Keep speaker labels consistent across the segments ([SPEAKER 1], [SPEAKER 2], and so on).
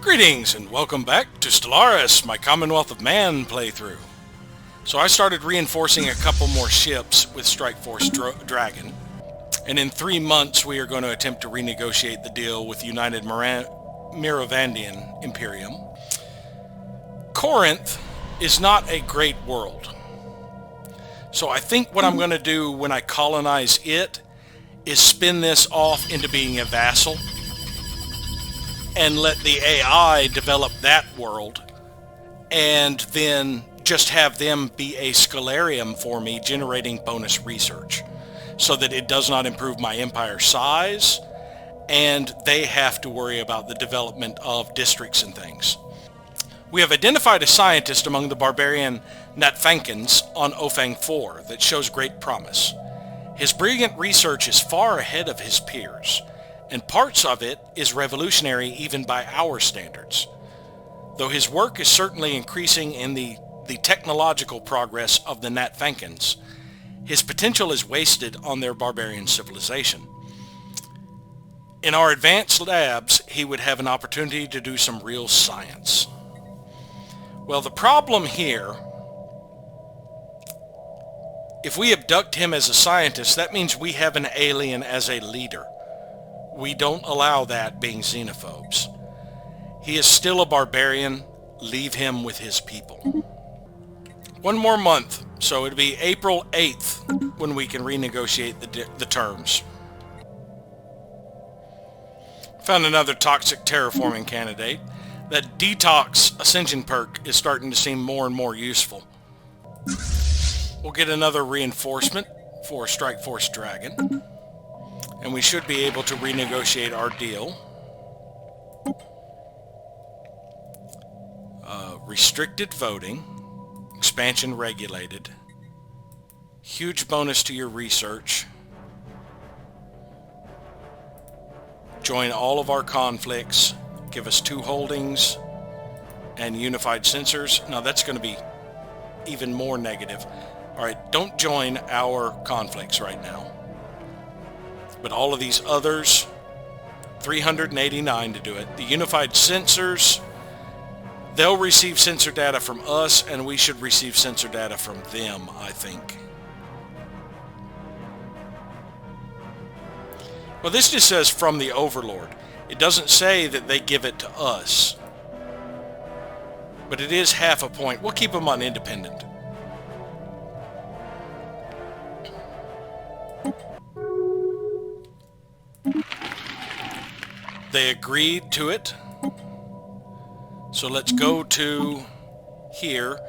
[SPEAKER 1] Greetings and welcome back to Stellaris, my Commonwealth of Man playthrough. So I started reinforcing a couple more ships with Strike Force Dragon, and in 3 months we are going to attempt to renegotiate the deal with United Miravandian Imperium. Corinth is not a great world, so I think what I'm going to do when I colonize it is spin this off into being a vassal and let the AI develop that world, and then just have them be a scalarium for me, generating bonus research, so that it does not improve my empire size, and they have to worry about the development of districts and things. We have identified a scientist among the barbarian Natfankans on Ofang 4 that shows great promise. His brilliant research is far ahead of his peers, and parts of it is revolutionary even by our standards. Though his work is certainly increasing in the technological progress of the Natfankans, his potential is wasted on their barbarian civilization. In our advanced labs, he would have an opportunity to do some real science. Well, the problem here, if we abduct him as a scientist, that means we have an alien as a leader. We don't allow that, being xenophobes. He is still a barbarian. Leave him with his people. 1 more month, so it'll be April 8th when we can renegotiate the terms. Found another toxic terraforming candidate. That detox ascension perk is starting to seem more and more useful. We'll get another reinforcement for Strike Force Dragon, and we should be able to renegotiate our deal. Restricted voting, expansion regulated, huge bonus to your research, join all of our conflicts, give us 2 holdings, and unified sensors. Now that's going to be even more negative. Alright, don't join our conflicts right now. But all of these others, 389 to do it. The unified sensors, they'll receive sensor data from us, and we should receive sensor data from them, I think. Well, this just says from the Overlord. It doesn't say that they give it to us. But it is half a point. We'll keep them on independent. They agreed to it. So let's go to here.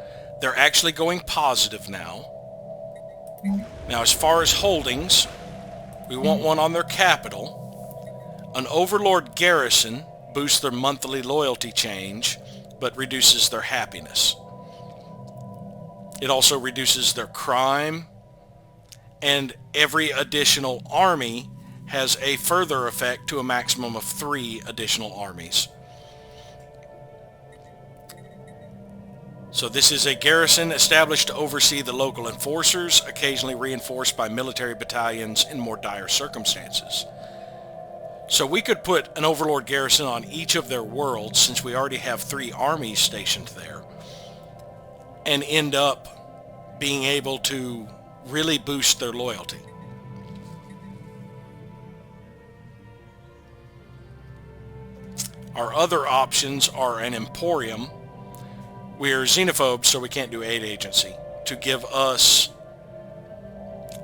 [SPEAKER 1] They're actually going positive now. Now, as far as holdings, we want one on their capital. An Overlord garrison boosts their monthly loyalty change, but reduces their happiness. It also reduces their crime, and every additional army has a further effect to a maximum of 3 additional armies. So this is a garrison established to oversee the local enforcers, occasionally reinforced by military battalions in more dire circumstances. So we could put an Overlord garrison on each of their worlds, since we already have 3 armies stationed there, and end up being able to really boost their loyalty. Our other options are an Emporium. We're xenophobes, so we can't do aid agency, to give us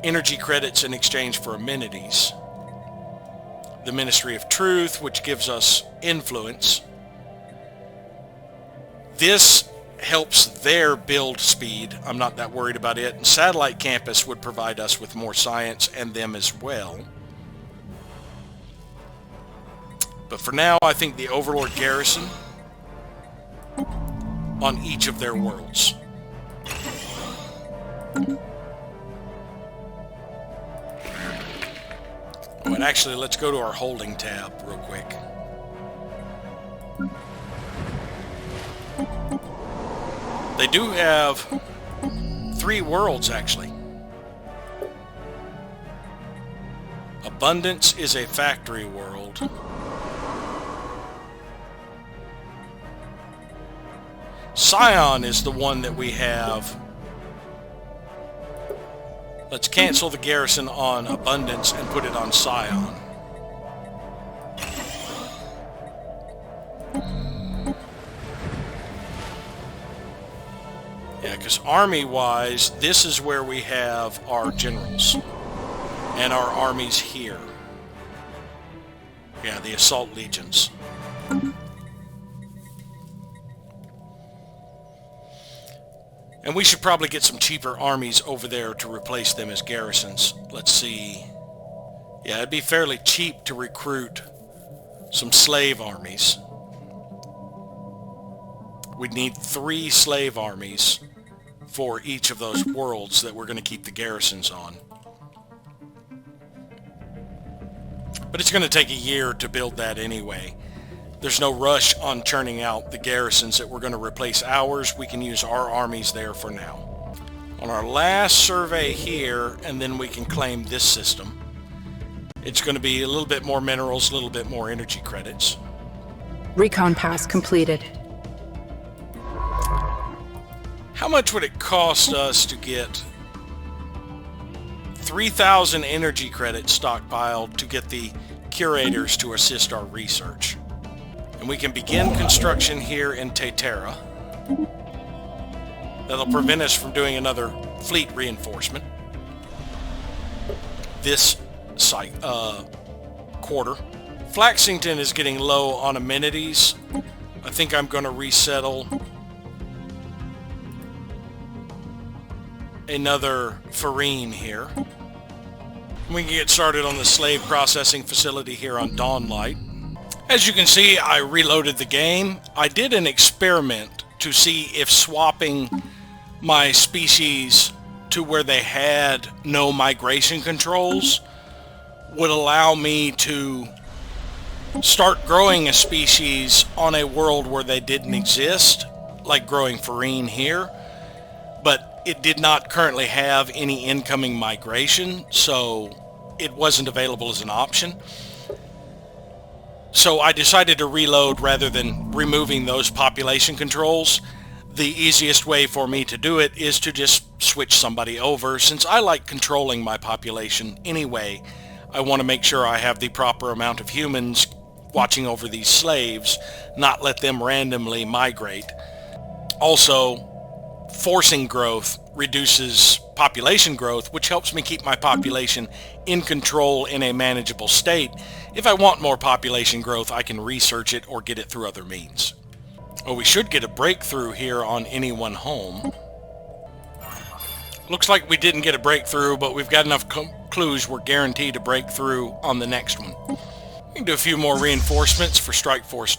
[SPEAKER 1] energy credits in exchange for amenities. The Ministry of Truth, which gives us influence. This helps their build speed. I'm not that worried about it. And Satellite Campus would provide us with more science, and them as well. But for now, I think the Overlord garrison on each of their worlds. Oh, and actually, let's go to our holding tab real quick. They do have 3 worlds, actually. Abundance is a factory world. Scion is the one that we have. Let's cancel the garrison on Abundance and put it on Scion. Yeah, because army-wise, this is where we have our generals and our armies here. Yeah, the assault legions. And we should probably get some cheaper armies over there to replace them as garrisons. Let's see. Yeah, it'd be fairly cheap to recruit some slave armies. We'd need 3 slave armies for each of those worlds that we're going to keep the garrisons on. But it's going to take a year to build that anyway. There's no rush on churning out the garrisons that we're going to replace ours. We can use our armies there for now. On our last survey here, and then we can claim this system. It's going to be a little bit more minerals, a little bit more energy credits.
[SPEAKER 2] Recon pass completed.
[SPEAKER 1] How much would it cost us to get 3,000 energy credits stockpiled to get the curators to assist our research? And we can begin construction here in Teterra. That'll prevent us from doing another fleet reinforcement. This site, quarter. Flaxington is getting low on amenities. I think I'm going to resettle another Farine here. We can get started on the slave processing facility here on Dawnlight. As you can see, I reloaded the game. I did an experiment to see if swapping my species to where they had no migration controls would allow me to start growing a species on a world where they didn't exist, like growing Farine here. But it did not currently have any incoming migration, so it wasn't available as an option. So I decided to reload rather than removing those population controls. The easiest way for me to do it is to just switch somebody over. Since I like controlling my population anyway, I want to make sure I have the proper amount of humans watching over these slaves, not let them randomly migrate. Also, forcing growth reduces population growth, which helps me keep my population in control in a manageable state. If I want more population growth, I can research it or get it through other means. Oh, we should get a breakthrough here on any one home. Looks like we didn't get a breakthrough, but we've got enough clues we're guaranteed to break through on the next one. We can do a few more reinforcements for Strike Force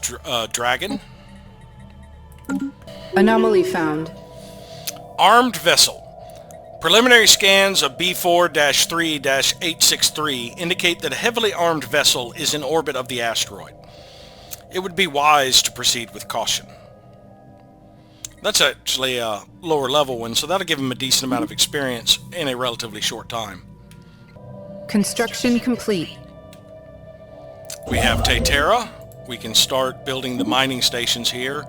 [SPEAKER 1] Dragon.
[SPEAKER 2] Anomaly found.
[SPEAKER 1] Armed vessel. Preliminary scans of B4-3-863 indicate that a heavily armed vessel is in orbit of the asteroid. It would be wise to proceed with caution. That's actually a lower level one, so that'll give him a decent amount of experience in a relatively short time.
[SPEAKER 2] Construction complete.
[SPEAKER 1] We have Teterra. We can start building the mining stations here.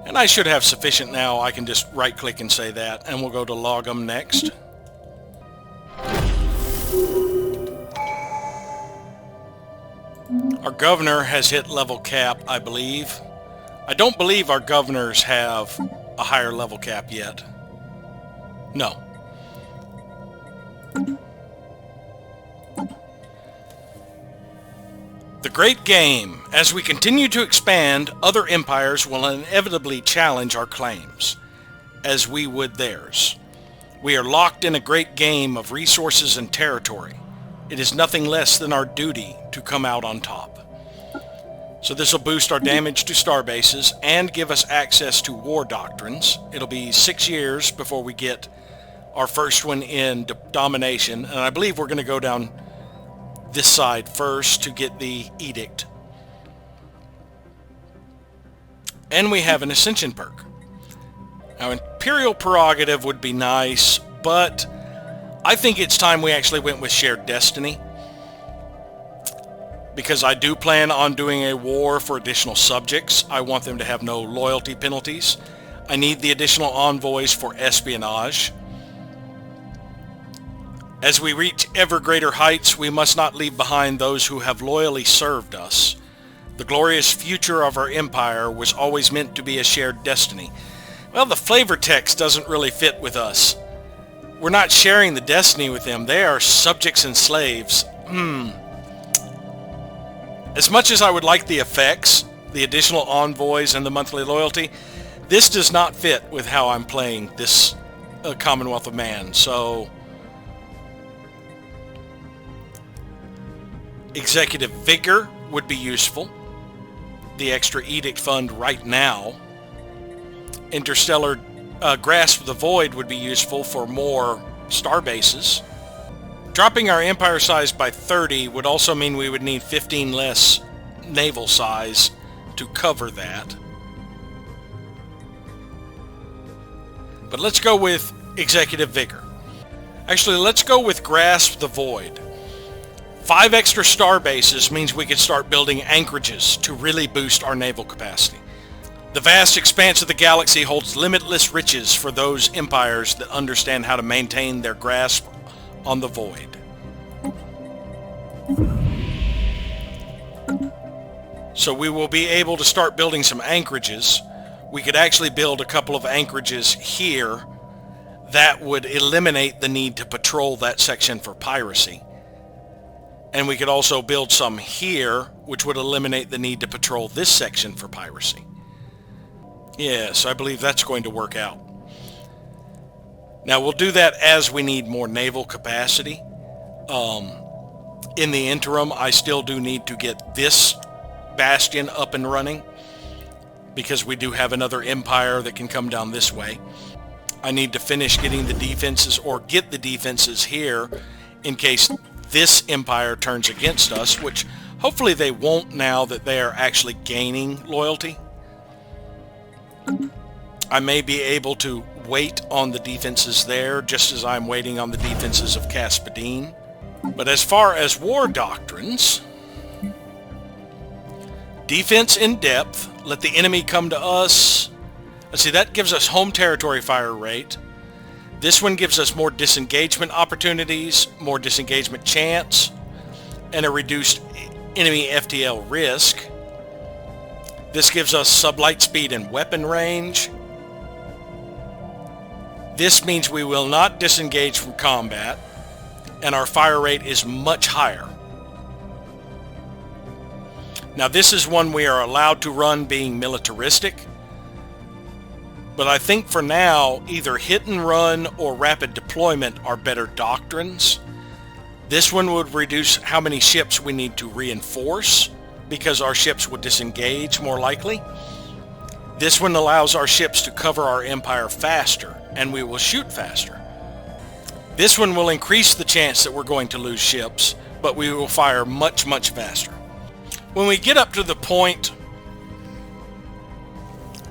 [SPEAKER 1] And I should have sufficient now. I can just right-click and say that, and we'll go to Logum next. Our governor has hit level cap, I believe. I don't believe our governors have a higher level cap yet. No. The Great Game. As we continue to expand, other empires will inevitably challenge our claims, as we would theirs. We are locked in a great game of resources and territory. It is nothing less than our duty to come out on top. So this will boost our damage to star bases and give us access to war doctrines. It'll be 6 years before we get our first one in domination, and I believe we're going to go down this side first to get the edict. And we have an ascension perk. Now, Imperial Prerogative would be nice, but I think it's time we actually went with Shared Destiny, because I do plan on doing a war for additional subjects. I want them to have no loyalty penalties. I need the additional envoys for espionage. As we reach ever greater heights, we must not leave behind those who have loyally served us. The glorious future of our empire was always meant to be a shared destiny. Well, the flavor text doesn't really fit with us. We're not sharing the destiny with them. They are subjects and slaves. As much as I would like the effects, the additional envoys, and the monthly loyalty, this does not fit with how I'm playing this Commonwealth of Man. So, executive vigor would be useful. The extra edict fund right now. Interstellar grasp of the void would be useful for more star bases. Dropping our empire size by 30 would also mean we would need 15 less naval size to cover that. But let's go with executive vigor. Actually, let's go with grasp the void. 5 extra star bases means we can start building anchorages to really boost our naval capacity. The vast expanse of the galaxy holds limitless riches for those empires that understand how to maintain their grasp on the void. So we will be able to start building some anchorages. We could actually build a couple of anchorages here that would eliminate the need to patrol that section for piracy. And we could also build some here, which would eliminate the need to patrol this section for piracy. Yes, I believe that's going to work out. Now, we'll do that as we need more naval capacity. In the interim, I still do need to get this bastion up and running, because we do have another empire that can come down this way. I need to finish getting the defenses, or get the defenses here, in case this empire turns against us, which hopefully they won't now that they are actually gaining loyalty. I may be able to wait on the defenses there, just as I'm waiting on the defenses of Caspadine. But as far as war doctrines, defense in depth, let the enemy come to us. Let's see, that gives us home territory fire rate. This one gives us more disengagement opportunities, more disengagement chance, and a reduced enemy FTL risk. This gives us sublight speed and weapon range. This means we will not disengage from combat, and our fire rate is much higher. Now this is one we are allowed to run being militaristic, but I think for now either hit and run or rapid deployment are better doctrines. This one would reduce how many ships we need to reinforce, because our ships would disengage more likely. This one allows our ships to cover our empire faster, and we will shoot faster. This one will increase the chance that we're going to lose ships, but we will fire much, much faster. When we get up to the point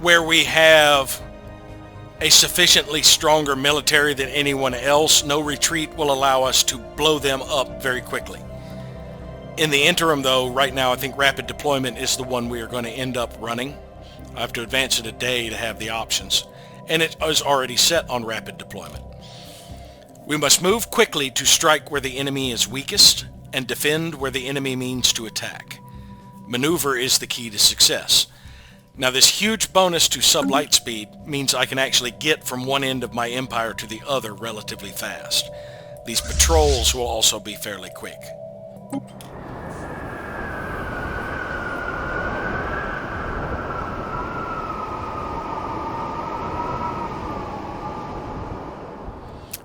[SPEAKER 1] where we have a sufficiently stronger military than anyone else, no retreat will allow us to blow them up very quickly. In the interim, though, right now I think rapid deployment is the one we are going to end up running. I have to advance it a day to have the options, and it is already set on rapid deployment. We must move quickly to strike where the enemy is weakest and defend where the enemy means to attack. Maneuver is the key to success. Now this huge bonus to sublight speed means I can actually get from one end of my empire to the other relatively fast. These patrols will also be fairly quick.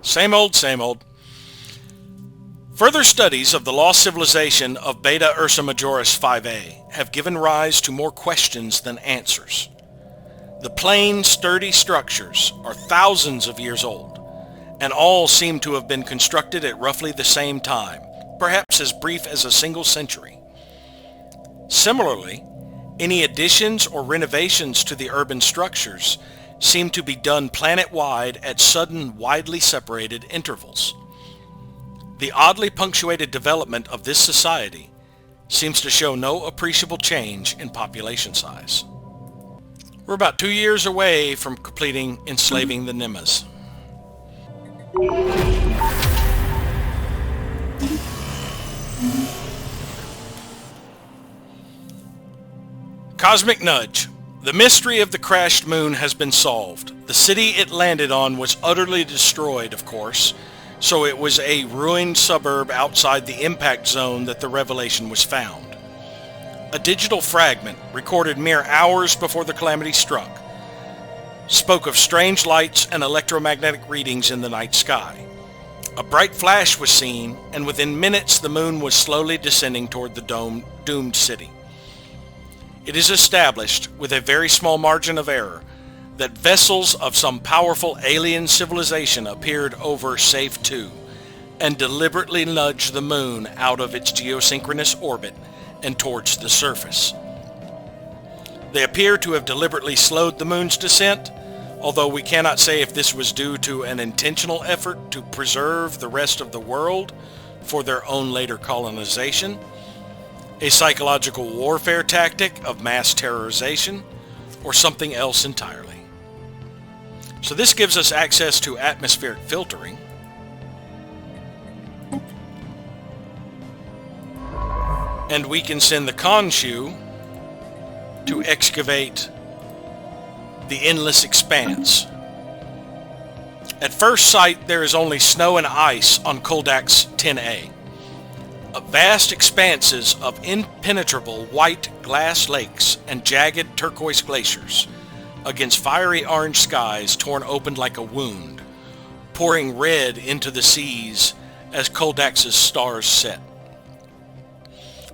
[SPEAKER 1] Same old, same old. Further studies of the lost civilization of Beta Ursa Majoris 5A have given rise to more questions than answers. The plain, sturdy structures are thousands of years old, and all seem to have been constructed at roughly the same time, perhaps as brief as a single century. Similarly, any additions or renovations to the urban structures seem to be done planet-wide at sudden, widely separated intervals. The oddly punctuated development of this society seems to show no appreciable change in population size. We're about 2 years away from completing enslaving the Nimas. Cosmic Nudge. The mystery of the crashed moon has been solved. The city it landed on was utterly destroyed, of course, so it was a ruined suburb outside the impact zone that the revelation was found. A digital fragment, recorded mere hours before the calamity struck, spoke of strange lights and electromagnetic readings in the night sky. A bright flash was seen, and within minutes the moon was slowly descending toward the doomed city. It is established, with a very small margin of error, that vessels of some powerful alien civilization appeared over Safe 2 and deliberately nudged the moon out of its geosynchronous orbit and towards the surface. They appear to have deliberately slowed the moon's descent, although we cannot say if this was due to an intentional effort to preserve the rest of the world for their own later colonization, a psychological warfare tactic of mass terrorization, or something else entirely. So this gives us access to atmospheric filtering, and we can send the Khonshu to excavate the endless expanse. At first sight, there is only snow and ice on Koldax 10A. Vast expanses of impenetrable white glass lakes and jagged turquoise glaciers against fiery orange skies torn open like a wound, pouring red into the seas as Koldax's stars set.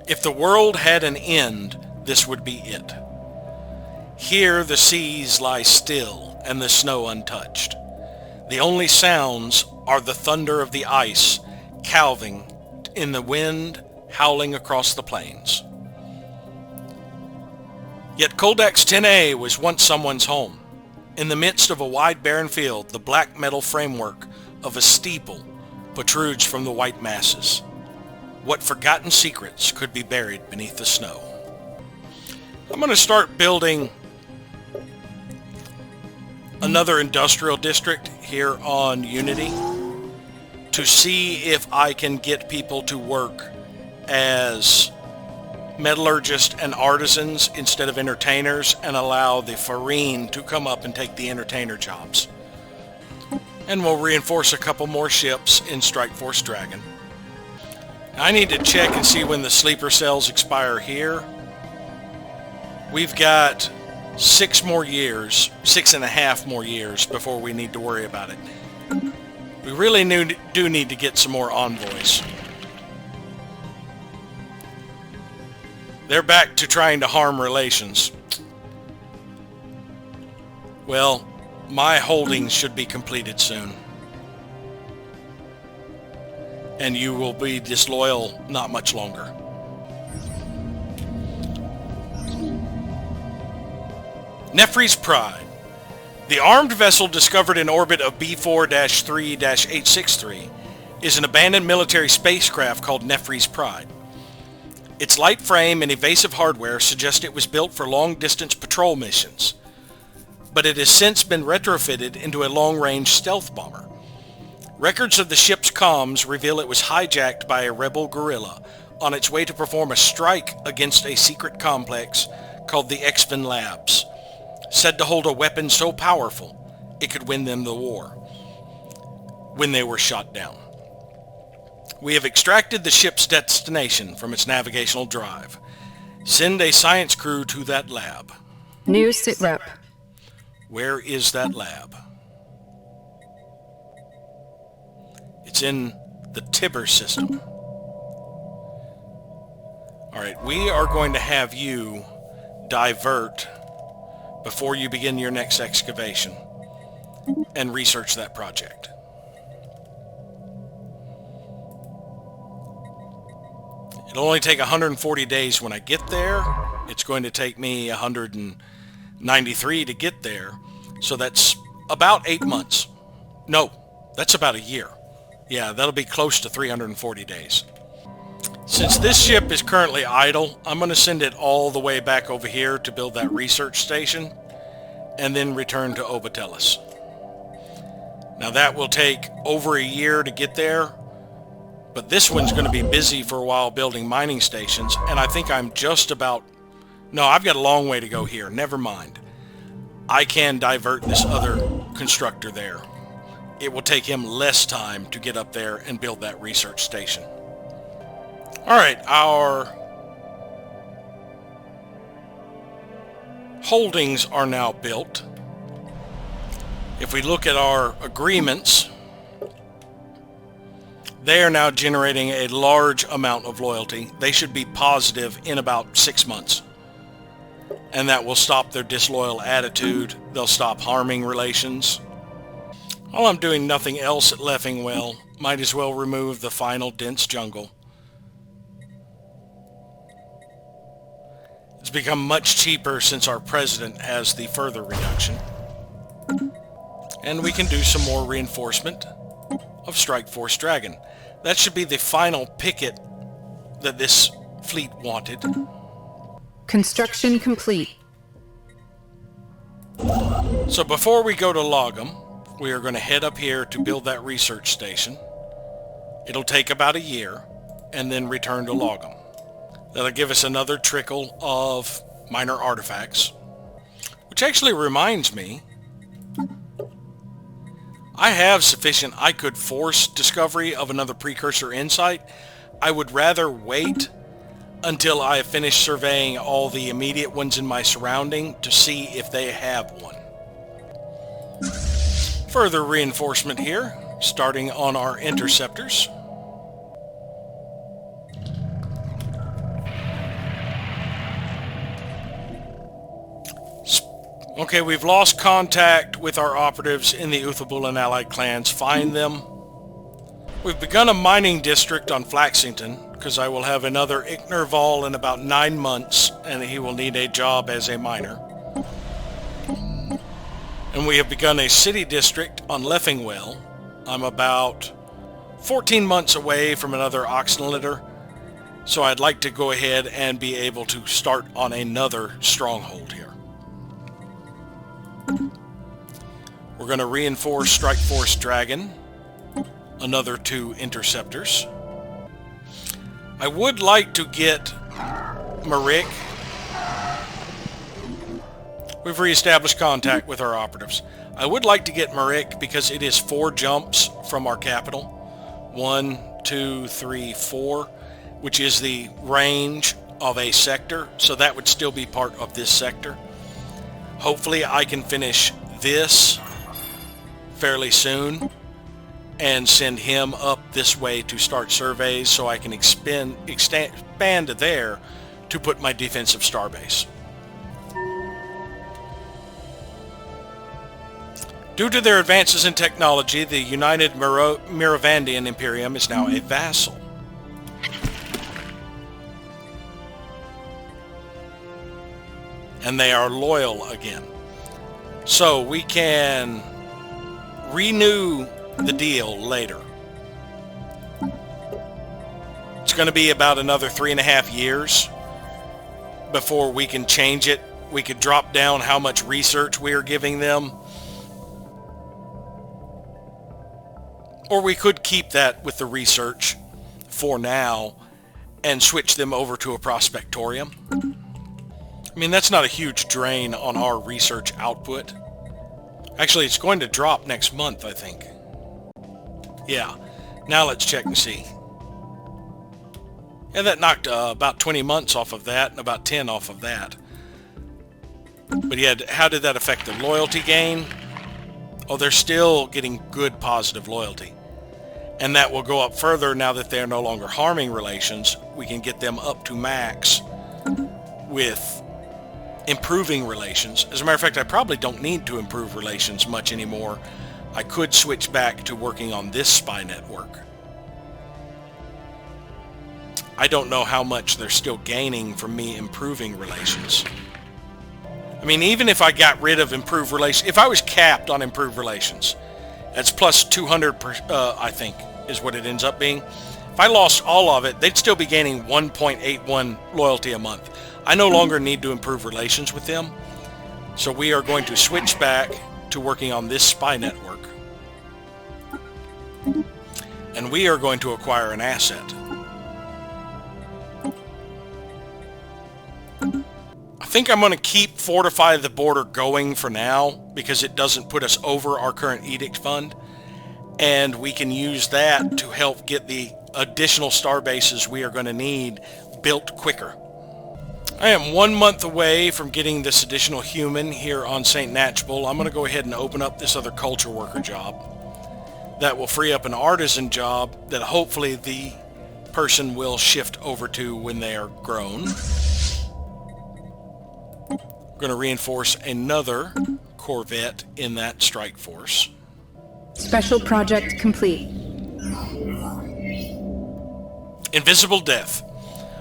[SPEAKER 1] If the world had an end, this would be it. Here the seas lie still and the snow untouched. The only sounds are the thunder of the ice calving in the wind howling across the plains. Yet Koldax 10A was once someone's home. In the midst of a wide barren field, the black metal framework of a steeple protrudes from the white masses. What forgotten secrets could be buried beneath the snow? I'm going to start building another industrial district here on Unity to see if I can get people to work as metallurgists and artisans instead of entertainers, and allow the Farine to come up and take the entertainer jobs. And we'll reinforce a couple more ships in Strike Force Dragon. I need to check and see when the sleeper cells expire here. We've got 6.5 more years before we need to worry about it. We really do need to get some more envoys. They're back to trying to harm relations. Well, my holdings should be completed soon. And you will be disloyal not much longer. Nefri's Pride. The armed vessel discovered in orbit of B4-3-863 is an abandoned military spacecraft called Nefri's Pride. Its light frame and evasive hardware suggest it was built for long-distance patrol missions, but it has since been retrofitted into a long-range stealth bomber. Records of the ship's comms reveal it was hijacked by a rebel guerrilla on its way to perform a strike against a secret complex called the Expen Labs, said to hold a weapon so powerful it could win them the war when they were shot down. We have extracted the ship's destination from its navigational drive. Send a science crew to that lab.
[SPEAKER 2] New sitrep.
[SPEAKER 1] Where is that lab? It's in the Tibber system. Alright, we are going to have you divert before you begin your next excavation and research that project. It'll only take 140 days when I get there. It's going to take me 193 to get there. So that's about 8 months. No, that's about a year. Yeah, that'll be close to 340 days. Since this ship is currently idle, I'm going to send it all the way back over here to build that research station. and then return to Obatellis. Now that will take over a year to get there, but this one's going to be busy for a while building mining stations, and I think I'm just about... No, I've got a long way to go here. Never mind. I can divert this other constructor there. It will take him less time to get up there and build that research station. Alright, our holdings are now built. If we look at our agreements, they are now generating a large amount of loyalty. They should be positive in about 6 months. And that will stop their disloyal attitude. They'll stop harming relations. While I'm doing nothing else at Leffingwell, might as well remove the final dense jungle. It's become much cheaper since our president has the further reduction. And we can do some more reinforcement of Strike Force Dragon. That should be the final picket that this fleet wanted.
[SPEAKER 2] Construction complete.
[SPEAKER 1] So before we go to Logum, we are going to head up here to build that research station. It'll take about a year, and then return to Logum. That'll give us another trickle of minor artifacts. Which actually reminds me, I have sufficient. I could force discovery of another precursor insight. I would rather wait until I have finished surveying all the immediate ones in my surrounding to see if they have one. Further reinforcement here, starting on our interceptors. Okay, we've lost contact with our operatives in the Uthable and allied clans. Find them. We've begun a mining district on Flaxington, because I will have another Ichnerval in about 9 months, and he will need a job as a miner. And we have begun a city district on Leffingwell. I'm about 14 months away from another oxen litter, so I'd like to go ahead and be able to start on another stronghold here. We're going to reinforce Strike Force Dragon, another 2 interceptors. I would like to get Marik. We've reestablished contact with our operatives. I would like to get Marik because it is 4 jumps from our capital. 1, 2, 3, 4, which is the range of a sector, so that would still be part of this sector. Hopefully I can finish this fairly soon and send him up this way to start surveys so I can expand there to put my defensive starbase. Due to their advances in technology, the United Miravandian Imperium is now a vassal. And they are loyal again. So we can renew the deal later. It's going to be about another 3.5 years before we can change it. We could drop down how much research we are giving them. Or we could keep that with the research for now and switch them over to a prospectorium. I mean, that's not a huge drain on our research output. Actually, it's going to drop next month, I think. Yeah. Now let's check and see. Yeah, that knocked about 20 months off of that and about 10 off of that. But yeah, how did that affect the loyalty gain? Oh, they're still getting good positive loyalty. And that will go up further now that they're no longer harming relations. We can get them up to max with improving relations. As a matter of fact, I probably don't need to improve relations much anymore. I could switch back to working on this spy network. I don't know how much they're still gaining from me improving relations. I mean, even if I got rid of improved relations, if I was capped on improved relations, that's plus 200, I think, is what it ends up being. If I lost all of it, they'd still be gaining 1.81 loyalty a month. I no longer need to improve relations with them. So we are going to switch back to working on this spy network. And we are going to acquire an asset. I think I'm going to keep Fortify the Border going for now because it doesn't put us over our current edict fund. And we can use that to help get the additional star bases we are going to need built quicker. I am 1 month away from getting this additional human here on St. Natchbull. I'm going to go ahead and open up this other culture worker job. That will free up an artisan job that hopefully the person will shift over to when they are grown. We're going to reinforce another corvette in that strike force.
[SPEAKER 2] Special project complete.
[SPEAKER 1] Invisible death.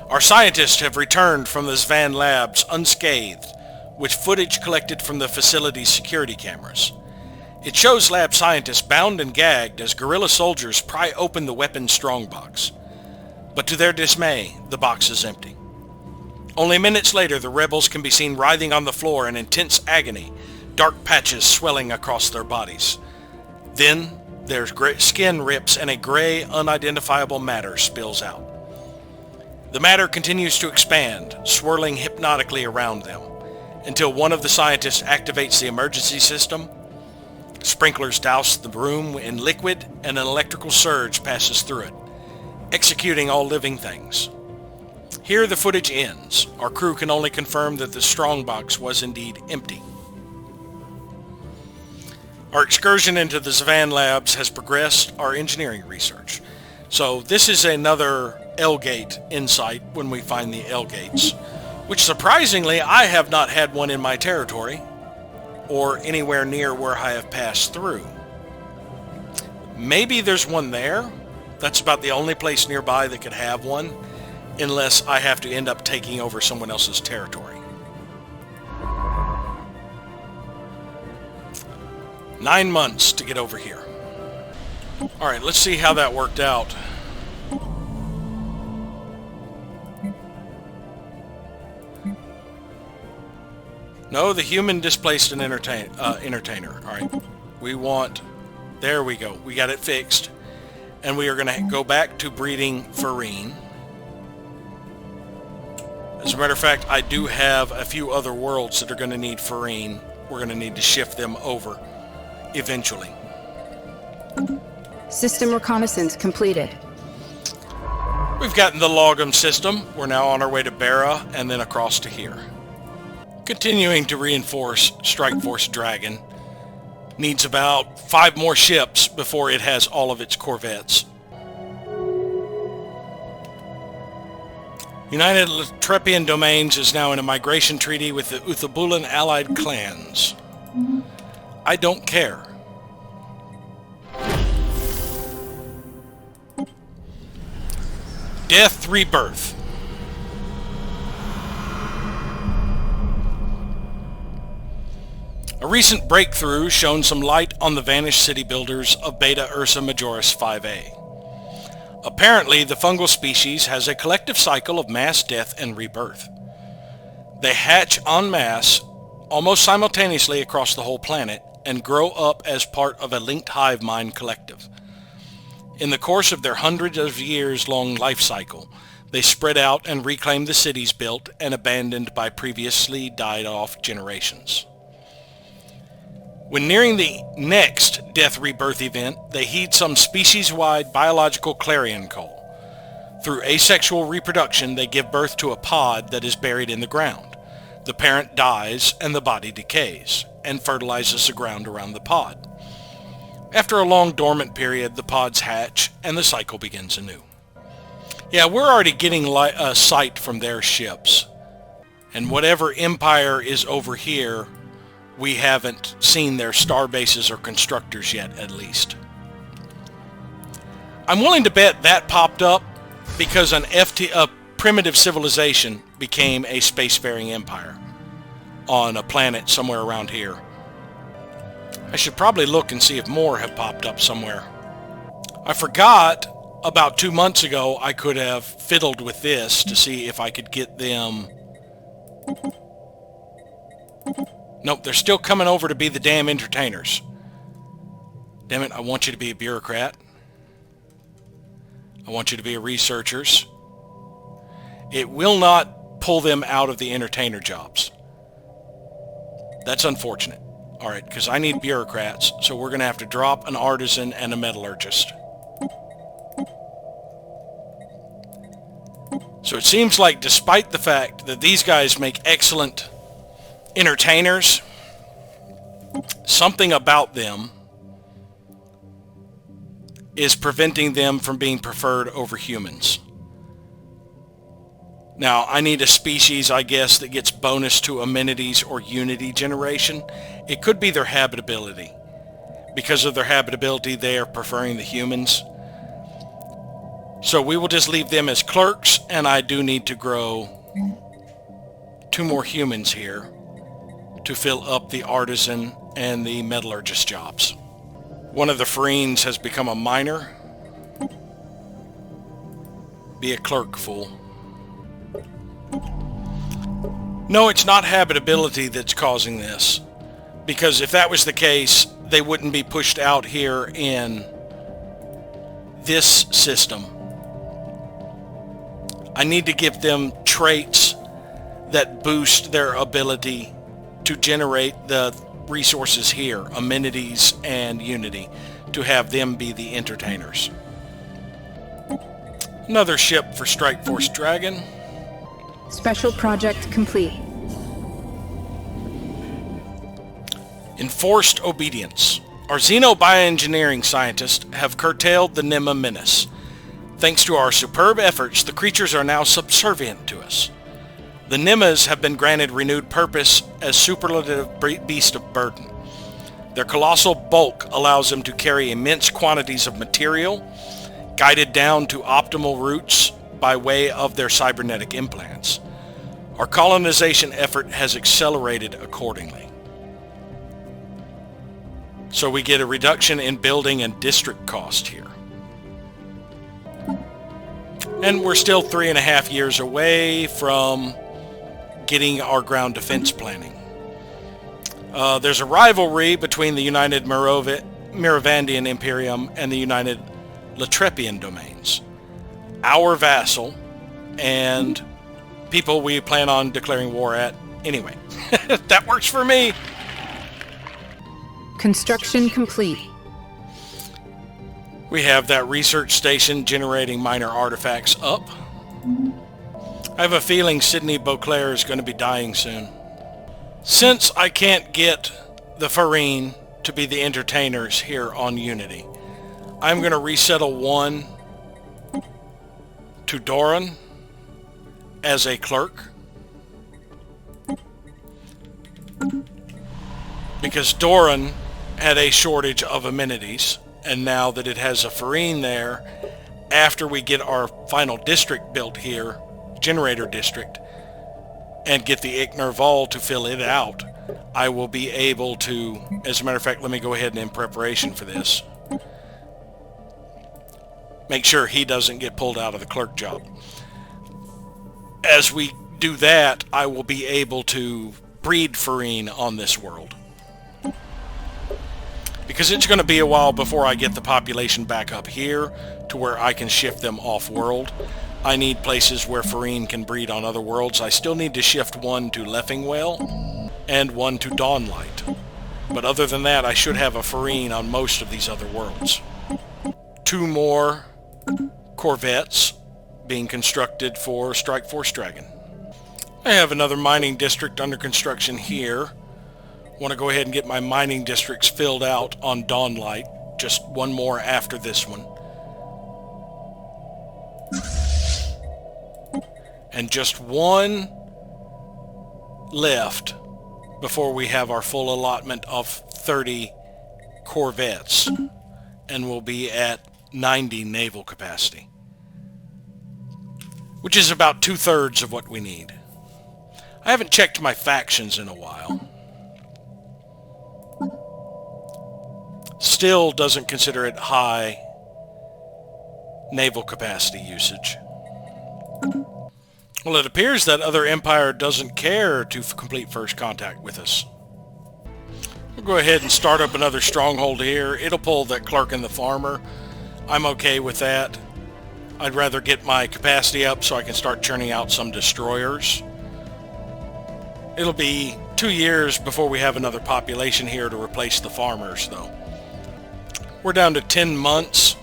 [SPEAKER 1] Our scientists have returned from the Zvan labs unscathed, with footage collected from the facility's security cameras. It shows lab scientists bound and gagged as guerrilla soldiers pry open the weapons strongbox. But to their dismay, the box is empty. Only minutes later, the rebels can be seen writhing on the floor in intense agony, dark patches swelling across their bodies. Then, their skin rips and a gray, unidentifiable matter spills out. The matter continues to expand, swirling hypnotically around them, until one of the scientists activates the emergency system. Sprinklers douse the room in liquid, and an electrical surge passes through it, executing all living things. Here the footage ends. Our crew can only confirm that the strongbox was indeed empty. Our excursion into the Zvan labs has progressed our engineering research. So this is another L-gate insight when we find the L-gates, which surprisingly I have not had one in my territory or anywhere near where I have passed through. Maybe there's one there. That's about the only place nearby that could have one, unless I have to end up taking over someone else's territory. 9 months to get over here. Alright, let's see how that worked out. No, the human displaced an entertainer. Alright, we want... There we go. We got it fixed. And we are going to go back to breeding Farine. As a matter of fact, I do have a few other worlds that are going to need Farine. We're going to need to shift them over eventually.
[SPEAKER 2] System reconnaissance completed.
[SPEAKER 1] We've gotten the Logum system. We're now on our way to Bara and then across to here. Continuing to reinforce Strike Force Dragon. Needs about 5 more ships before it has all of its corvettes. United Latrepian Domains is now in a migration treaty with the Uthabulan allied clans. I don't care. Death Rebirth. A recent breakthrough shone some light on the vanished city builders of Beta Ursa Majoris 5A. Apparently, the fungal species has a collective cycle of mass death and rebirth. They hatch en masse, almost simultaneously across the whole planet, and grow up as part of a linked hive mind collective. In the course of their hundreds of years long life cycle, they spread out and reclaim the cities built and abandoned by previously died-off generations. When nearing the next death rebirth event, they heed some species-wide biological clarion call. Through asexual reproduction, they give birth to a pod that is buried in the ground. The parent dies and the body decays, and fertilizes the ground around the pod. After a long dormant period, the pods hatch, and the cycle begins anew. Yeah, we're already getting sight from their ships. And whatever empire is over here, we haven't seen their star bases or constructors yet, at least. I'm willing to bet that popped up because a primitive civilization became a spacefaring empire on a planet somewhere around here. I should probably look and see if more have popped up somewhere. I forgot about 2 months ago I could have fiddled with this to see if I could get them Nope, they're still coming over to be the damn entertainers. Damn it, I want you to be a bureaucrat. I want you to be a researchers. It will not pull them out of the entertainer jobs. That's unfortunate. All right, because I need bureaucrats, so we're going to have to drop an artisan and a metallurgist. So it seems like despite the fact that these guys make excellent entertainers, something about them is preventing them from being preferred over humans. Now, I need a species, I guess, that gets bonus to amenities or unity generation. It could be their habitability. Because of their habitability, they are preferring the humans. So we will just leave them as clerks, and I do need to grow 2 more humans here to fill up the artisan and the metallurgist jobs. One of the Farines has become a miner. Be a clerk, fool. No, it's not habitability that's causing this. Because if that was the case, they wouldn't be pushed out here in this system. I need to give them traits that boost their ability to generate the resources here, amenities and unity, to have them be the entertainers. Another ship for Strike Force Dragon.
[SPEAKER 2] Special project complete.
[SPEAKER 1] Enforced obedience. Our xenobioengineering scientists have curtailed the Nema menace. Thanks to our superb efforts, the creatures are now subservient to us. The Nemas have been granted renewed purpose as superlative beasts of burden. Their colossal bulk allows them to carry immense quantities of material, guided down to optimal routes by way of their cybernetic implants. Our colonization effort has accelerated accordingly. So we get a reduction in building and district cost here. And we're still 3.5 years away from getting our ground defense planning. There's a rivalry between the United Miravandian Imperium and the United Latrepian domains. Our vassal and people we plan on declaring war at anyway. That works for me.
[SPEAKER 2] Construction complete.
[SPEAKER 1] We have that research station generating minor artifacts up. I have a feeling Sydney Beauclair is going to be dying soon. Since I can't get the Farine to be the entertainers here on Unity, I'm going to resettle 1 to Doran as a clerk. Because Doran had a shortage of amenities. And now that it has a Farine there, after we get our final district built here, generator district, and get the Ichner Vol to fill it out, I will be able to, as a matter of fact, let me go ahead and in preparation for this, make sure he doesn't get pulled out of the clerk job. As we do that, I will be able to breed Farine on this world. Because it's going to be a while before I get the population back up here to where I can shift them off-world. I need places where Farine can breed on other worlds. I still need to shift 1 to Leffingwell and 1 to Dawnlight. But other than that, I should have a Farine on most of these other worlds. 2 more corvettes being constructed for Strike Force Dragon. I have another mining district under construction here. Want to go ahead and get my mining districts filled out on Dawnlight. Just 1 more after this one. And just 1 left before we have our full allotment of 30 corvettes. And we'll be at 90 naval capacity. Which is about 2/3 of what we need. I haven't checked my factions in a while. Still doesn't consider it high naval capacity usage. Well, it appears that other empire doesn't care to complete first contact with us. We'll go ahead and start up another stronghold here. It'll pull the clerk and the farmer. I'm okay with that. I'd rather get my capacity up so I can start churning out some destroyers. It'll be 2 years before we have another population here to replace the farmers, though. We're down to 10 months.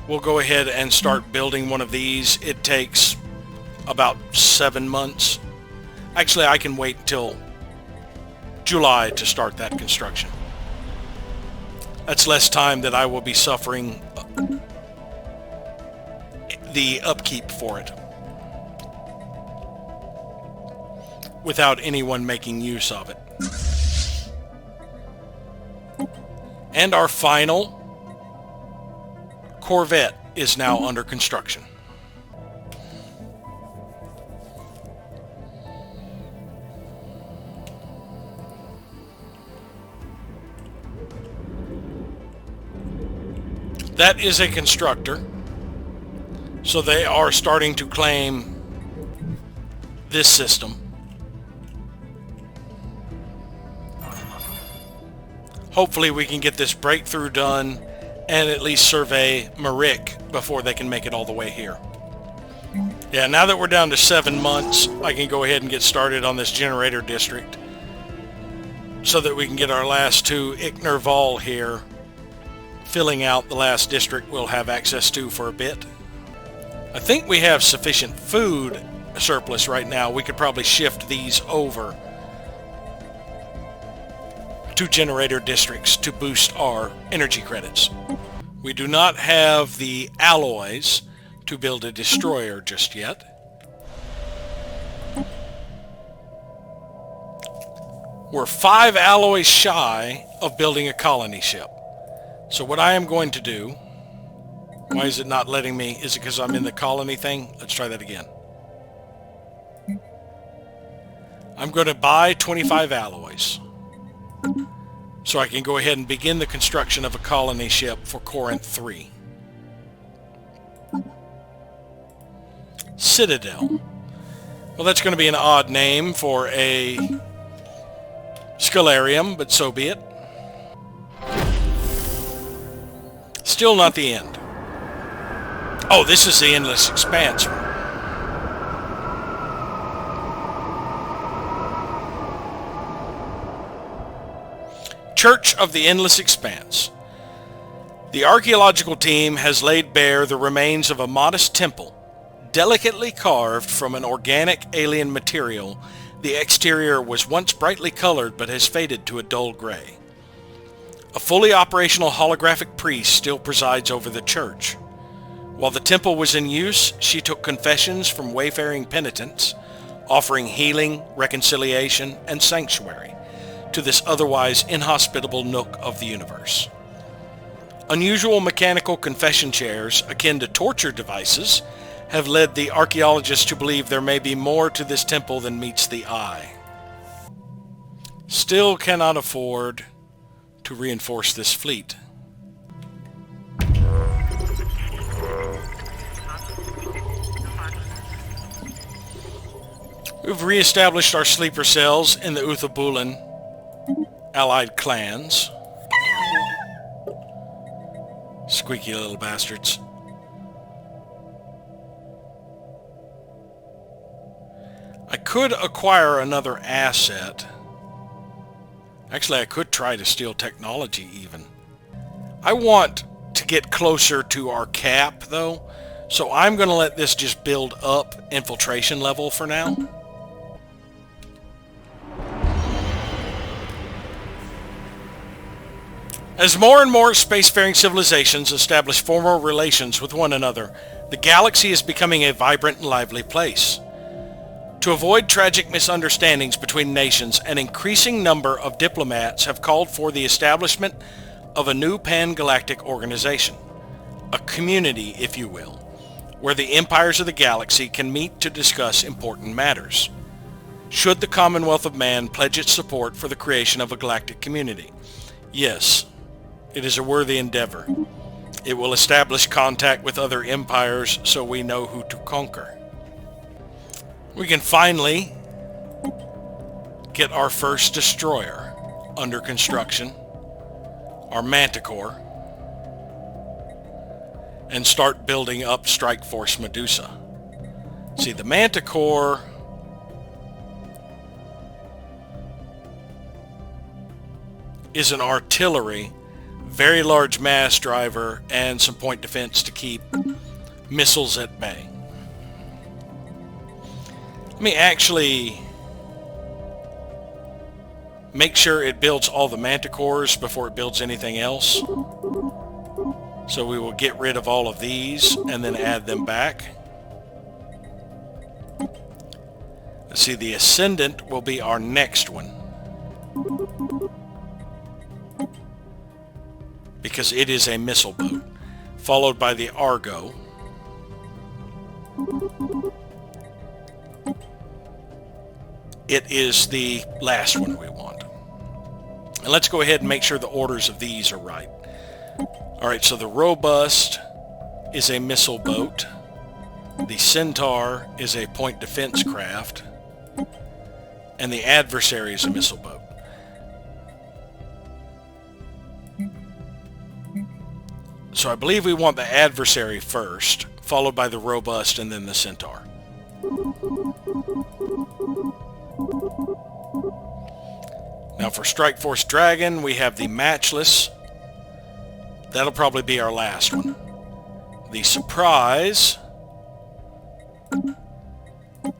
[SPEAKER 1] We'll go ahead and start building one of these. It takes about 7 months. Actually, I can wait until July to start that construction. That's less time that I will be suffering the upkeep for it without anyone making use of it. And our final Corvette is now under construction. That is a constructor. So they are starting to claim this system. Hopefully we can get this breakthrough done and at least survey Marik before they can make it all the way here. Yeah, now that we're down to 7 months, I can go ahead and get started on this generator district so that we can get our last 2 Ichnerval here, filling out the last district we'll have access to for a bit. I think we have sufficient food surplus right now. We could probably shift these over to generator districts to boost our energy credits. We do not have the alloys to build a destroyer just yet. We're 5 alloys shy of building a colony ship. So what I am going to do, why is it not letting me? Is it because I'm in the colony thing? Let's try that again. I'm going to buy 25 alloys so I can go ahead and begin the construction of a colony ship for Corinth 3. Citadel. Well, that's going to be an odd name for a Stellarium, but so be it. Still not the end. Oh, this is the Endless Expanse. Church of the Endless Expanse. The archaeological team has laid bare the remains of a modest temple, delicately carved from an organic alien material. The exterior was once brightly colored but has faded to a dull gray. A fully operational holographic priest still presides over the church. While the temple was in use, she took confessions from wayfaring penitents, offering healing, reconciliation, and sanctuary to this otherwise inhospitable nook of the universe. Unusual mechanical confession chairs, akin to torture devices, have led the archaeologists to believe there may be more to this temple than meets the eye. Still cannot afford to reinforce this fleet. We've reestablished our sleeper cells in the Uthabulan allied clans. Squeaky little bastards. I could acquire another asset. Actually, I could try to steal technology even. I want to get closer to our cap though, so I'm going to let this just build up infiltration level for now. As more and more spacefaring civilizations establish formal relations with one another, the galaxy is becoming a vibrant and lively place. To avoid tragic misunderstandings between nations, an increasing number of diplomats have called for the establishment of a new pan-galactic organization, a community, if you will, where the empires of the galaxy can meet to discuss important matters. Should the Commonwealth of Man pledge its support for the creation of a galactic community? Yes, it is a worthy endeavor. It will establish contact with other empires so we know who to conquer. We can finally get our first destroyer. under construction, our Manticore, and start building up Strike Force Medusa. See, the Manticore is an artillery, very large mass driver, and some point defense to keep missiles at bay. Let me actually make sure it builds all the Manticores before it builds anything else. So we will get rid of all of these and then add them back. Let's see, the Ascendant will be our next one, because it is a missile boat, followed by the Argo. It is the last one we want. And let's go ahead and make sure the orders of these are right. Alright, so the Robust is a missile boat. The Centaur is a point defense craft. And the Adversary is a missile boat. So I believe we want the Adversary first, followed by the Robust, and then the Centaur. Now for Strike Force Dragon, we have the Matchless. That'll probably be our last one. The Surprise.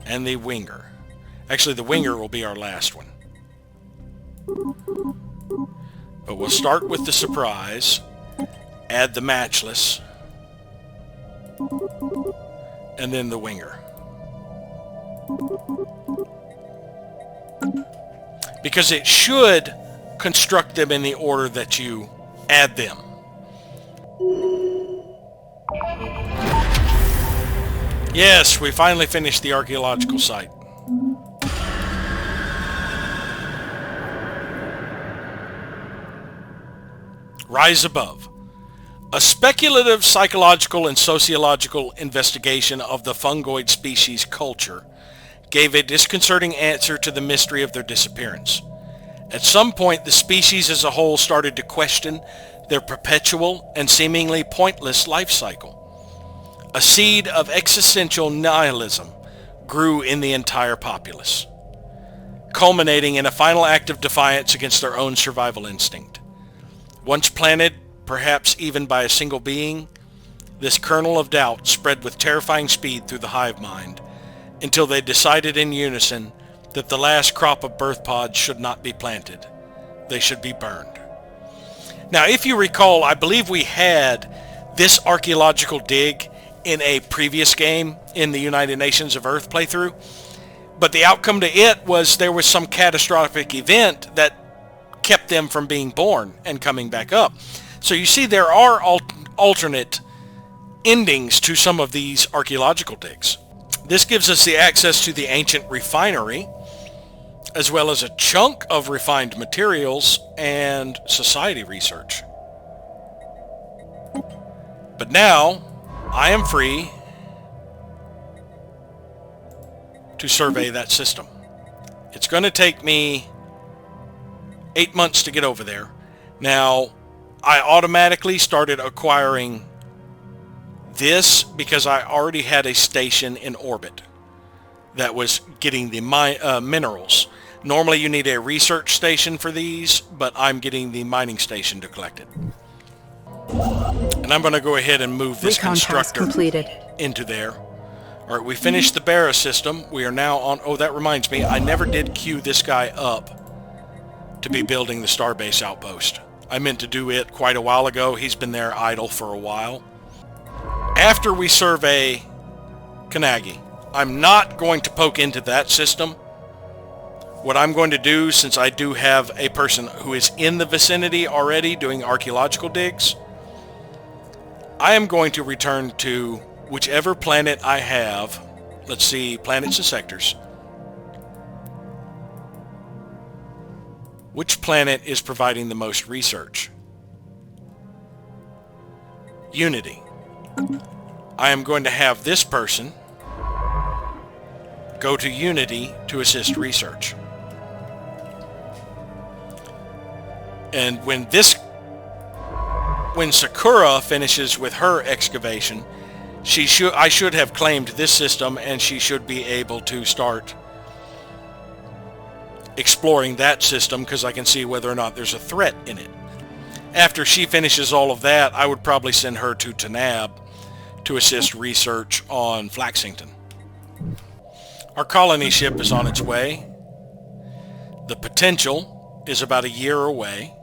[SPEAKER 1] And the Winger. Actually, the Winger will be our last one. But we'll start with the Surprise. Add the Matchless. And then the Winger. Because it should construct them in the order that you add them. Yes, we finally finished the archaeological site. Rise Above. A speculative psychological and sociological investigation of the fungoid species culture gave a disconcerting answer to the mystery of their disappearance. At some point, the species as a whole started to question their perpetual and seemingly pointless life cycle. A seed of existential nihilism grew in the entire populace, culminating in a final act of defiance against their own survival instinct. Once planted, perhaps even by a single being, this kernel of doubt spread with terrifying speed through the hive mind, until they decided in unison that the last crop of birth pods should not be planted. They should be burned. Now, if you recall, I believe we had this archaeological dig in a previous game in the United Nations of Earth playthrough, but the outcome to it was there was some catastrophic event that kept them from being born and coming back up. So you see, there are alternate endings to some of these archaeological digs. This gives us the access to the ancient refinery, as well as a chunk of refined materials and society research. But now, I am free to survey that system. It's going to take me 8 months to get over there. Now, I automatically started acquiring this because I already had a station in orbit that was getting the minerals. Normally you need a research station for these, but I'm getting the mining station to collect it. And I'm going to go ahead and move this constructor into there. Alright, we finished the Barra system. We are now on... Oh, that reminds me, I never did queue this guy up to be building the Starbase outpost. I meant to do it quite a while ago. He's been there idle for a while. After we survey Kanagi, I'm not going to poke into that system. What I'm going to do, since I do have a person who is in the vicinity already doing archaeological digs, I am going to return to whichever planet I have. Let's see, planets and sectors. Which planet is providing the most research? Unity. I am going to have this person go to Unity to assist research. And when Sakura finishes with her excavation, I should have claimed this system, and she should be able to start exploring that system, because I can see whether or not there's a threat in it. After she finishes all of that, I would probably send her to Tanab to assist research on Flaxington. Our colony ship is on its way. The potential is about a year away.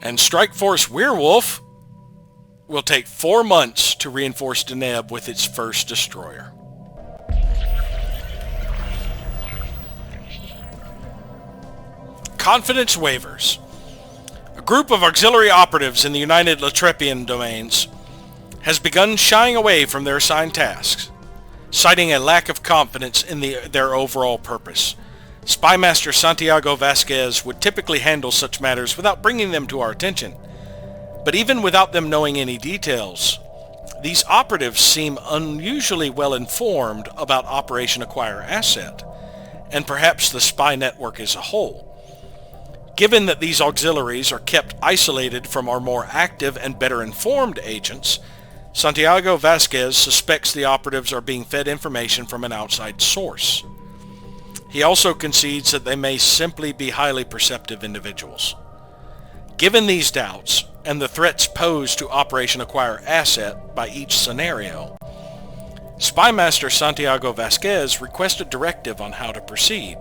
[SPEAKER 1] And Strike Force Werewolf will take 4 months to reinforce Deneb with its first destroyer. Confidence wavers. A group of auxiliary operatives in the United Latrepian domains has begun shying away from their assigned tasks, citing a lack of confidence in their overall purpose. Spymaster Santiago Vasquez would typically handle such matters without bringing them to our attention. But even without them knowing any details, these operatives seem unusually well informed about Operation Acquire Asset, and perhaps the spy network as a whole. Given that these auxiliaries are kept isolated from our more active and better informed agents, Santiago Vasquez suspects the operatives are being fed information from an outside source. He also concedes that they may simply be highly perceptive individuals. Given these doubts, and the threats posed to Operation Acquire Asset by each scenario, Spymaster Santiago Vasquez requested directive on how to proceed.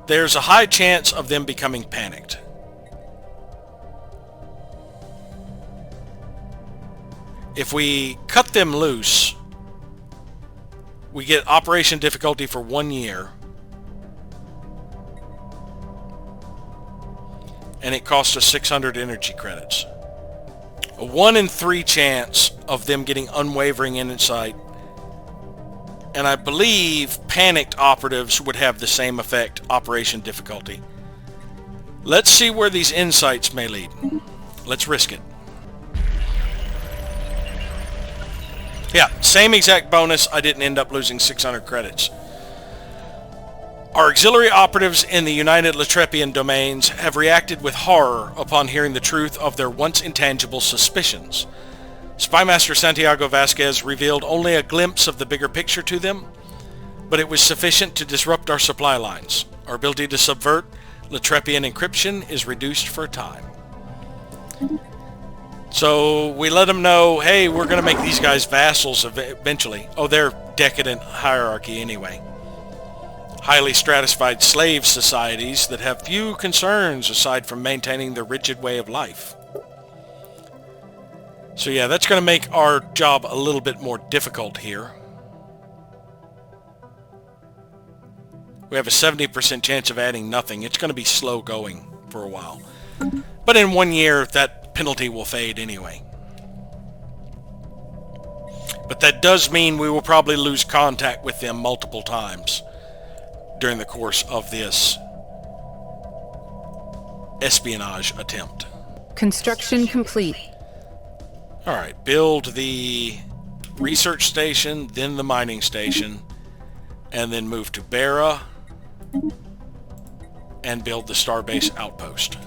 [SPEAKER 1] There's a high chance of them becoming panicked. If we cut them loose, we get operation difficulty for 1 year, and it costs us 600 energy credits. A 1 in 3 chance of them getting unwavering insight, and I believe panicked operatives would have the same effect, operation difficulty. Let's see where these insights may lead. Let's risk it. Yeah, same exact bonus. I didn't end up losing 600 credits. Our auxiliary operatives in the United Latrepian domains have reacted with horror upon hearing the truth of their once intangible suspicions. Spymaster Santiago Vasquez revealed only a glimpse of the bigger picture to them, but it was sufficient to disrupt our supply lines. Our ability to subvert Latrepian encryption is reduced for a time. So we let them know, hey, we're going to make these guys vassals eventually. Oh, they're decadent hierarchy anyway. Highly stratified slave societies that have few concerns aside from maintaining their rigid way of life. So yeah, that's going to make our job a little bit more difficult here. We have a 70% chance of adding nothing. It's going to be slow going for a while. But in 1 year, that penalty will fade anyway. But that does mean we will probably lose contact with them multiple times during the course of this espionage attempt.
[SPEAKER 2] Construction complete.
[SPEAKER 1] Alright, build the research station, then the mining station, and then move to Barra and build the Starbase outpost.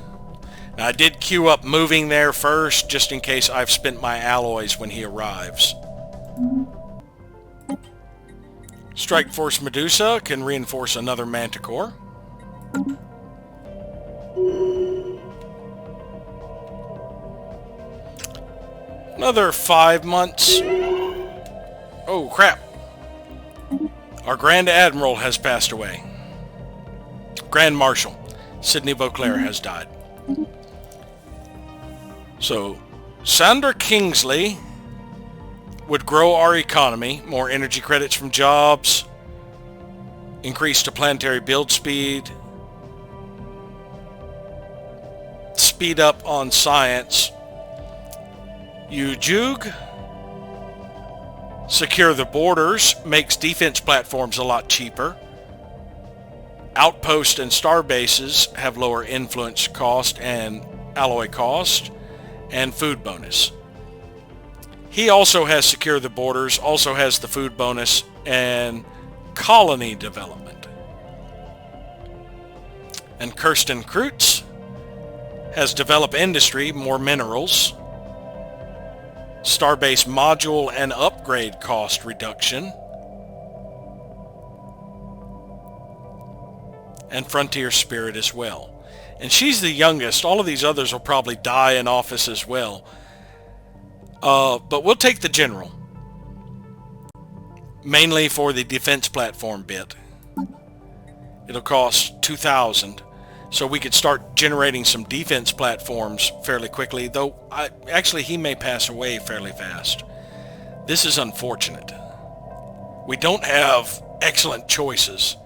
[SPEAKER 1] Now, I did queue up moving there first, just in case I've spent my alloys when he arrives. Strike Force Medusa can reinforce another Manticore. Another 5 months. Oh, crap. Our Grand Admiral has passed away. Grand Marshal Sidney Beauclair has died. So, Sandra Kingsley would grow our economy, more energy credits from jobs, increase to planetary build speed, speed up on science. Yujug, secure the borders, makes defense platforms a lot cheaper. Outposts and star bases have lower influence cost and alloy cost, and food bonus. He also has secure the borders, also has the food bonus, and colony development. And Kirsten Kreutz has developed industry, more minerals, Starbase module and upgrade cost reduction, and Frontier Spirit as well. And she's the youngest. All of these others will probably die in office as well. But we'll take the general, mainly for the defense platform bit. It'll cost 2,000, so we could start generating some defense platforms fairly quickly, though actually he may pass away fairly fast. This is unfortunate. We don't have excellent choices.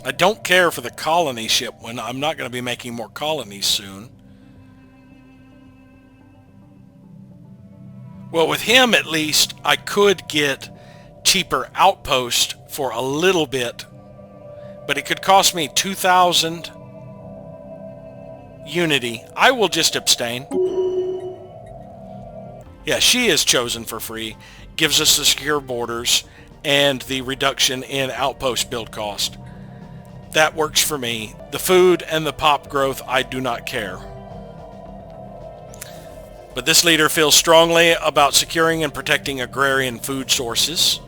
[SPEAKER 1] I don't care for the colony ship when I'm not going to be making more colonies soon. Well, with him at least, I could get cheaper outpost for a little bit, but it could cost me 2,000 unity. I will just abstain. Yeah, she is chosen for free. Gives us the secure borders and the reduction in outpost build cost. That works for me. The food and the pop growth, I do not care. But this leader feels strongly about securing and protecting agrarian food sources.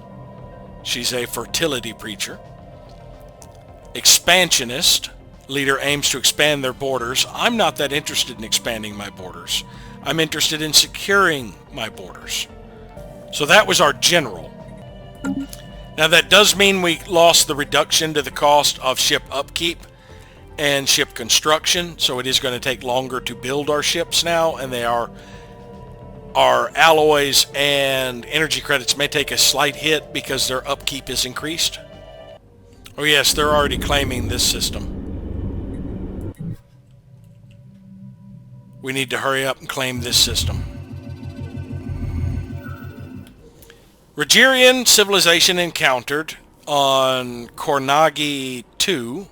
[SPEAKER 1] She's a fertility preacher. Expansionist. Leader aims to expand their borders. I'm not that interested in expanding my borders. I'm interested in securing my borders. So that was our general. Now that does mean we lost the reduction to the cost of ship upkeep and ship construction, so it is going to take longer to build our ships now, and our alloys and energy credits may take a slight hit because their upkeep is increased. Oh yes, they're already claiming this system. We need to hurry up and claim this system. Rogerian civilization encountered on Kornagi 2.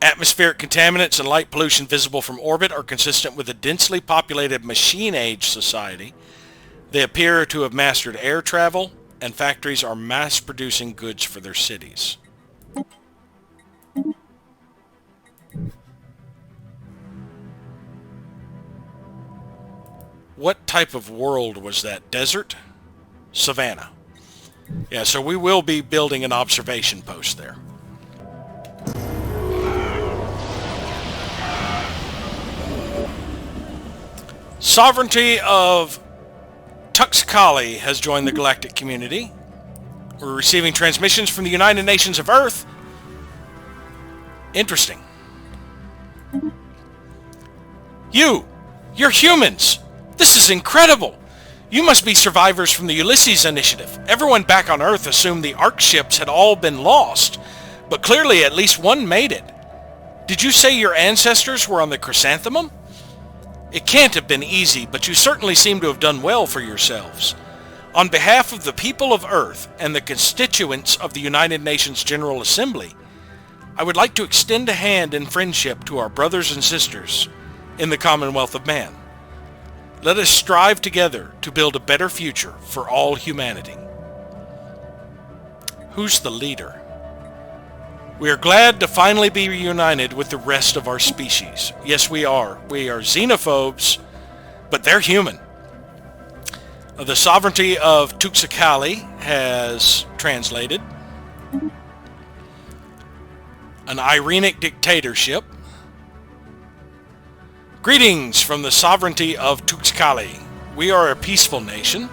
[SPEAKER 1] Atmospheric contaminants and light pollution visible from orbit are consistent with a densely populated machine-age society. They appear to have mastered air travel, and factories are mass-producing goods for their cities. What type of world was that? Desert? Savannah. Yeah, so we will be building an observation post there. Sovereignty of Tuxcali has joined the galactic community. We're receiving transmissions from the United Nations of Earth. Interesting. You're humans. This is incredible. You must be survivors from the Ulysses Initiative. Everyone back on Earth assumed the Ark ships had all been lost, but clearly at least one made it. Did you say your ancestors were on the Chrysanthemum? It can't have been easy, but you certainly seem to have done well for yourselves. On behalf of the people of Earth and the constituents of the United Nations General Assembly, I would like to extend a hand in friendship to our brothers and sisters in the Commonwealth of Man. Let us strive together to build a better future for all humanity. Who's the leader? We are glad to finally be reunited with the rest of our species. Yes, we are. We are xenophobes, but they're human. The sovereignty of Tuxcali has translated. An Irenic dictatorship. Greetings from the sovereignty of Tuxcali. We are a peaceful nation,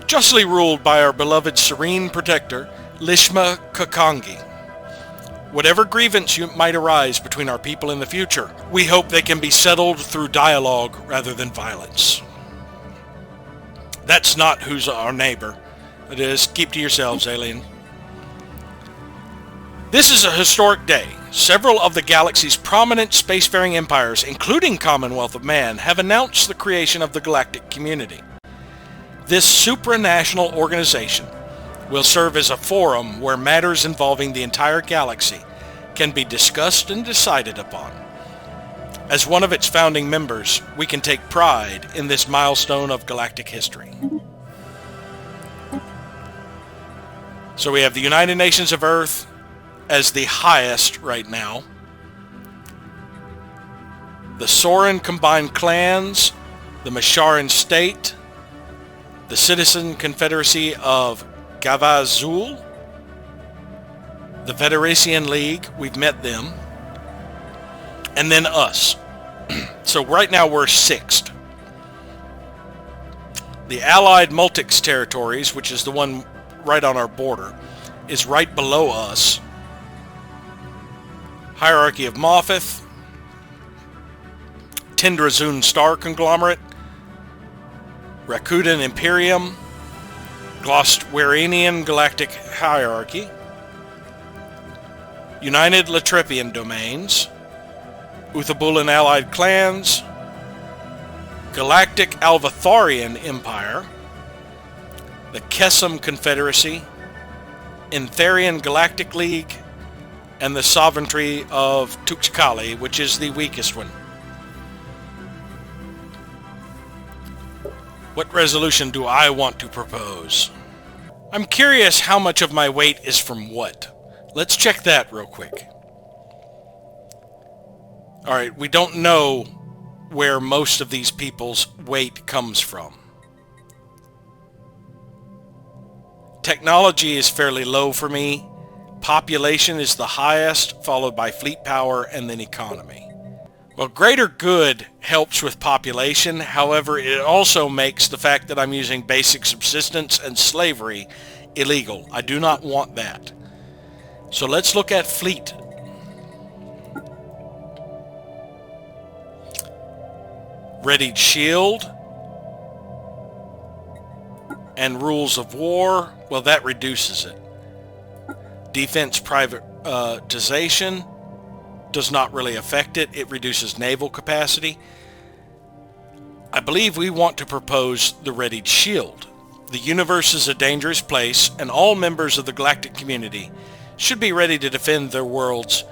[SPEAKER 1] justly ruled by our beloved serene protector, Lishma Kakangi. Whatever grievance might arise between our people in the future, we hope they can be settled through dialogue rather than violence. That's not who's our neighbor. It is, keep to yourselves, alien. This is a historic day. Several of the galaxy's prominent spacefaring empires, including Commonwealth of Man, have announced the creation of the galactic community. This supranational organization will serve as a forum where matters involving the entire galaxy can be discussed and decided upon. As one of its founding members, we can take pride in this milestone of galactic history. So we have the United Nations of Earth as the highest right now. The Soren Combined Clans, the Masharan State, the Citizen Confederacy of Gavazul, the Federation League, we've met them, and then us. So right now we're 6th. The Allied Multics territories, which is the one right on our border, is right below us. Hierarchy of Moffith, Tendrazun Star Conglomerate, Rakuten Imperium, Glostwarian Galactic Hierarchy, United Latrepian Domains, Uthabulan Allied Clans, Galactic Alvatharian Empire, the Kesem Confederacy, Intherian Galactic League, and the Sovereignty of Tuxcali, which is the weakest one. What resolution do I want to propose? I'm curious how much of my weight is from what. Let's check that real quick. Alright, we don't know where most of these people's weight comes from. Technology is fairly low for me. Population is the highest, followed by fleet power and then economy. Well, greater good helps with population. However, it also makes the fact that I'm using basic subsistence and slavery illegal. I do not want that. So let's look at fleet. Readied shield and rules of war. Well, that reduces it. Defense privatization does not really affect it. It reduces naval capacity. I believe we want to propose the readied shield. The universe is a dangerous place, and all members of the galactic community should be ready to defend their worlds,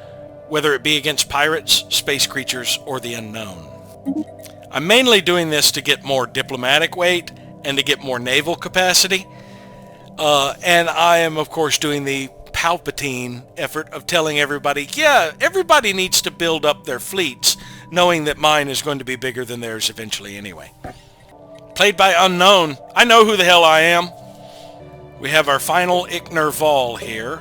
[SPEAKER 1] whether it be against pirates, space creatures, or the unknown. I'm mainly doing this to get more diplomatic weight and to get more naval capacity. And I am, of course, doing the Palpatine effort of telling everybody, yeah, everybody needs to build up their fleets, knowing that mine is going to be bigger than theirs eventually anyway. Played by Unknown. I know who the hell I am. We have our final Ichner Vol here.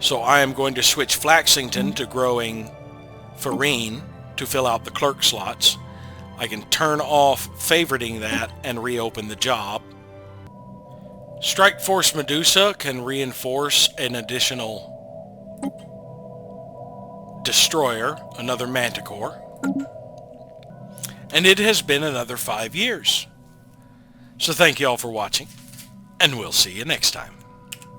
[SPEAKER 1] So I am going to switch Flaxington to growing Farine to fill out the clerk slots. I can turn off favoriting that and reopen the job. Strike Force Medusa can reinforce an additional destroyer, another Manticore. And it has been another 5 years. So thank you all for watching, and we'll see you next time.